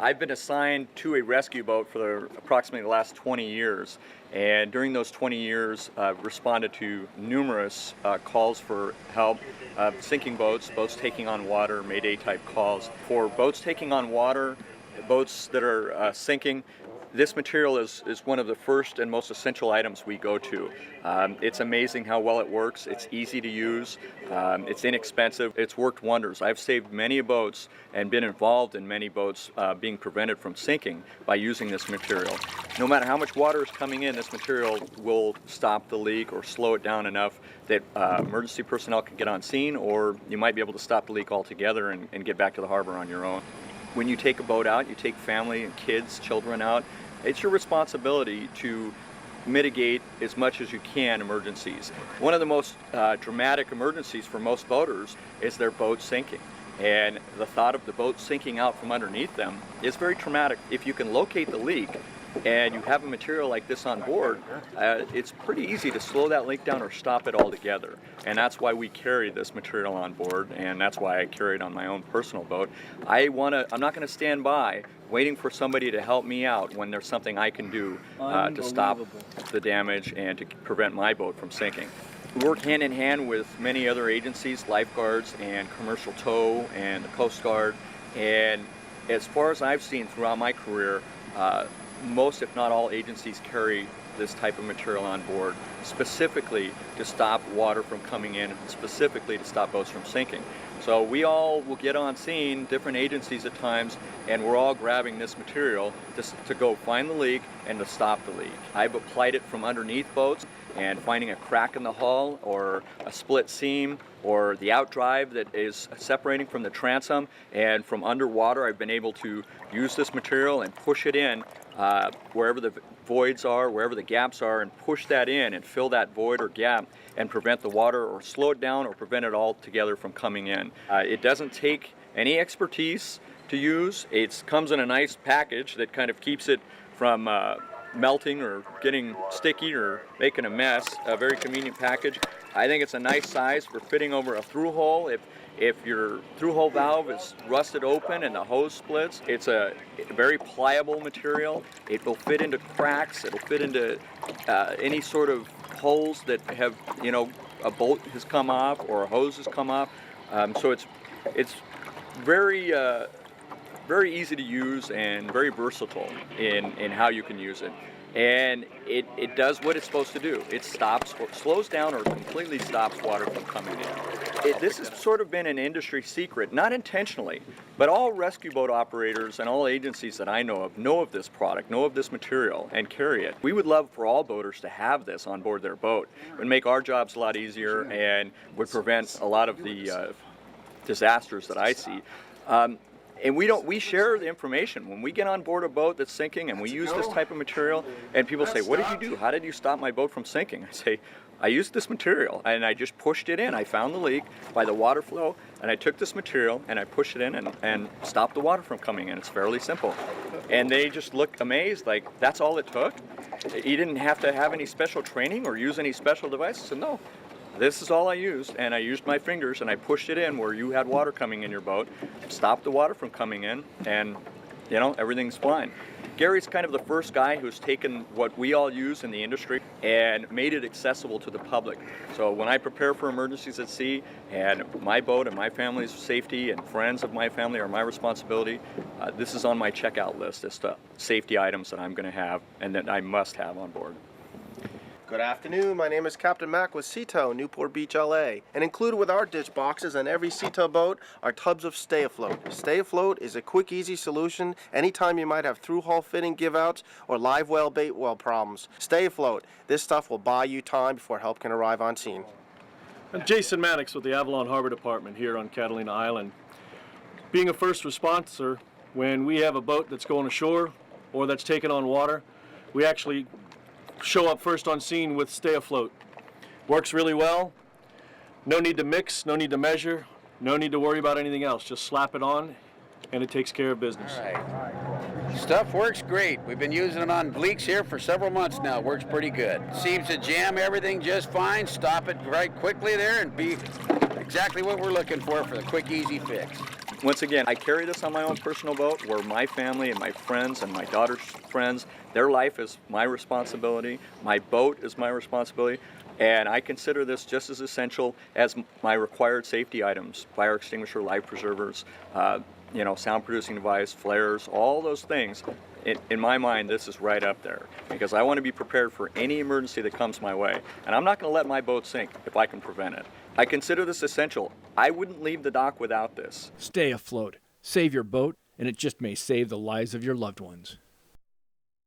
I've been assigned to a rescue boat for approximately the last 20 years. And during those 20 years, I've responded to numerous calls for help, sinking boats, boats taking on water, Mayday type calls. For boats taking on water, boats that are sinking, this material is one of the first and most essential items we go to. It's amazing how well it works. It's easy to use. It's inexpensive. It's worked wonders. I've saved many boats and been involved in many boats being prevented from sinking by using this material. No matter how much water is coming in, this material will stop the leak or slow it down enough that emergency personnel can get on scene, or you might be able to stop the leak altogether and get back to the harbor on your own. When you take a boat out, you take family and kids, children out, it's your responsibility to mitigate as much as you can emergencies. One of the most dramatic emergencies for most boaters is their boat sinking. And the thought of the boat sinking out from underneath them is very traumatic. If you can locate the leak and you have a material like this on board, it's pretty easy to slow that leak down or stop it altogether. And that's why we carry this material on board, and that's why I carry it on my own personal boat. I'm not going to stand by waiting for somebody to help me out when there's something I can do to stop the damage and to prevent my boat from sinking. We work hand in hand with many other agencies, lifeguards and commercial tow and the Coast Guard. And as far as I've seen throughout my career, most, if not all, agencies carry this type of material on board, specifically to stop water from coming in, specifically to stop boats from sinking. So we all will get on scene, different agencies at times, and we're all grabbing this material to go find the leak and to stop the leak. I've applied it from underneath boats and finding a crack in the hull or a split seam or the outdrive that is separating from the transom, and from underwater I've been able to use this material and push it in wherever the voids are, wherever the gaps are, and push that in and fill that void or gap and prevent the water, or slow it down, or prevent it altogether from coming in. It doesn't take any expertise to use. It comes in a nice package that kind of keeps it from melting or getting sticky or making a mess. A very convenient package. I think it's a nice size for fitting over a through hole. If your through hole valve is rusted open and the hose splits, it's a very pliable material. It will fit into cracks. It'll fit into any sort of holes that have, a bolt has come off or a hose has come off. So it's very very easy to use and very versatile in how you can use it. And it does what it's supposed to do. It stops or slows down or completely stops water from coming in. This has sort of been an industry secret, not intentionally, but all rescue boat operators and all agencies that I know of this product, know of this material, and carry it. We would love for all boaters to have this on board their boat. It would make our jobs a lot easier and would prevent a lot of the disasters that I see. And we share the information. When we get on board a boat that's sinking and we use this type of material, and people say, "What did you do? How did you stop my boat from sinking?" I say, I used this material and I just pushed it in. I found the leak by the water flow, and I took this material and I pushed it in and stopped the water from coming in. It's fairly simple. And they just looked amazed, like, that's all it took? You didn't have to have any special training or use any special devices? I said, no. This is all I used, and I used my fingers and I pushed it in where you had water coming in your boat, stopped the water from coming in, and everything's fine. Gary's kind of the first guy who's taken what we all use in the industry and made it accessible to the public. So when I prepare for emergencies at sea, and my boat and my family's safety and friends of my family are my responsibility, this is on my checkout list as to safety items that I'm going to have and that I must have on board. Good afternoon, my name is Captain Mac with Sea Tow, Newport Beach, LA. And included with our ditch boxes on every Sea Tow boat are tubs of Stay Afloat. Stay Afloat is a quick, easy solution anytime you might have through-hull fitting give-outs or live well, bait well problems. Stay Afloat. This stuff will buy you time before help can arrive on scene. I'm Jason Maddox with the Avalon Harbor Department here on Catalina Island. Being a first responder, when we have a boat that's going ashore or that's taken on water, we actually show up first on scene with Stay Afloat. Works really well. No need to mix, no need to measure, no need to worry about anything else. Just slap it on and it takes care of business. All right. Stuff works great. We've been using it on leaks here for several months now. Works pretty good. Seems to jam everything just fine. Stop it right quickly there and be exactly what we're looking for the quick, easy fix. Once again, I carry this on my own personal boat where my family and my friends and my daughter's friends, their life is my responsibility, my boat is my responsibility, and I consider this just as essential as my required safety items, fire extinguisher, life preservers, sound producing device, flares, all those things. In my mind, this is right up there because I want to be prepared for any emergency that comes my way. And I'm not going to let my boat sink if I can prevent it. I consider this essential. I wouldn't leave the dock without this. Stay afloat. Save your boat, and it just may save the lives of your loved ones.